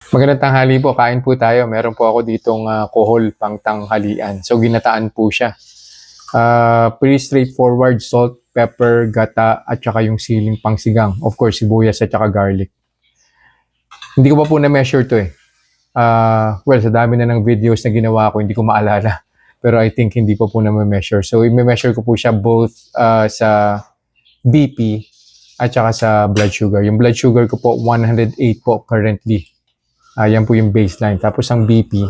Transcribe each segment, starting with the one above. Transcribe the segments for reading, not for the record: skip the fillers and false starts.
Magandang tanghali po, kain po tayo. Meron po ako ditong kohol pang tanghalian. So ginataan po siya. Pretty straightforward, salt, pepper, gata, at saka yung siling pangsigang. Of course, sibuyas at saka garlic. Hindi ko pa po na-measure to eh. Well, sa dami na ng videos na ginawa ko, hindi ko maalala. Pero I think hindi pa po na-measure. So i-measure ko po siya both sa BP at saka sa blood sugar. Yung blood sugar ko po, 108 po currently. Yan po yung baseline. Tapos ang BP,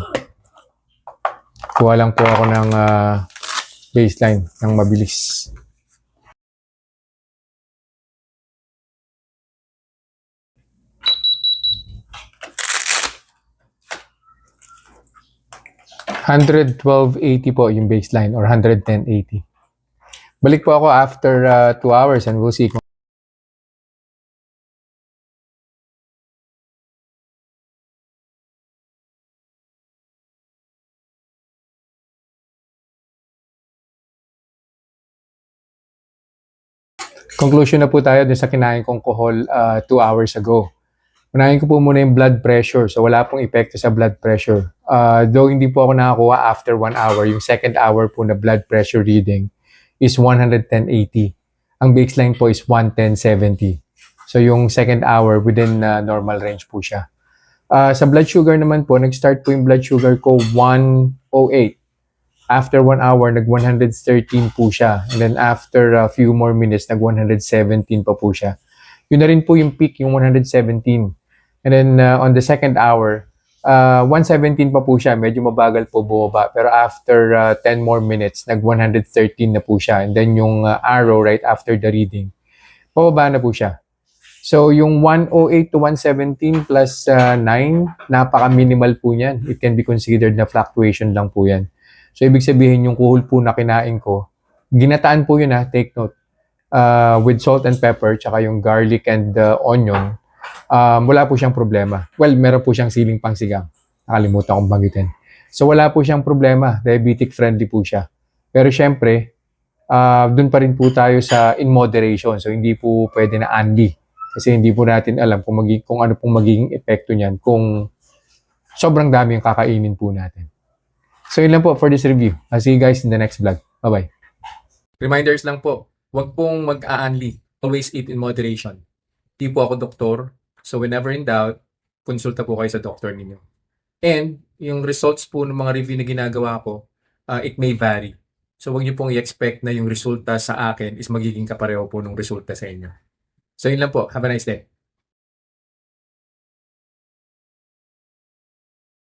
kuha lang po ako ng baseline ng mabilis. $112.80 po yung baseline or $110.80. Balik po ako after 2 hours and we'll see kung conclusion na po tayo dun sa kinain kong kohol 2 hours ago. Unahin ko po muna yung blood pressure. So wala pong epekto sa blood pressure. Though hindi po ako nakakuha after 1 hour, yung second hour po na blood pressure reading is 110.80. Ang baseline po is 110.70. So yung second hour within normal range po siya. Sa blood sugar naman po, nag-start po yung blood sugar ko 108. After 1 hour, nag-113 po siya. And then after a few more minutes, nag-117 pa po siya. Yun na rin po yung peak, yung 117. And then on the second hour, 117 pa po siya. Medyo mabagal po bumaba. Pero after 10 more minutes, nag-113 na po siya. And then yung arrow right after the reading, pababa na po siya. So yung 108 to 117 plus 9, napaka-minimal po niyan. It can be considered na fluctuation lang po yan. So ibig sabihin yung kuhol po na kinain ko, ginataan po yun take note. With salt and pepper, tsaka yung garlic and onion, wala po siyang problema. Well, meron po siyang siling pangsigang. Nakalimutan kong banggitin. So wala po siyang problema. Diabetic friendly po siya. Pero syempre, dun pa rin po tayo sa in moderation. So hindi po pwede na unli. Kasi hindi po natin alam kung ano pong magiging epekto niyan kung sobrang dami yung kakainin po natin. So yun lang po for this review. I'll see you guys in the next vlog. Bye-bye. Reminders lang po, huwag pong mag-a-unli. Always eat in moderation. Di po ako doktor, so whenever in doubt, konsulta po kayo sa doktor ninyo. And yung results po ng mga review na ginagawa ko, it may vary. So huwag niyo pong i-expect na yung resulta sa akin is magiging kapareho po ng resulta sa inyo. So yun lang po. Have a nice day.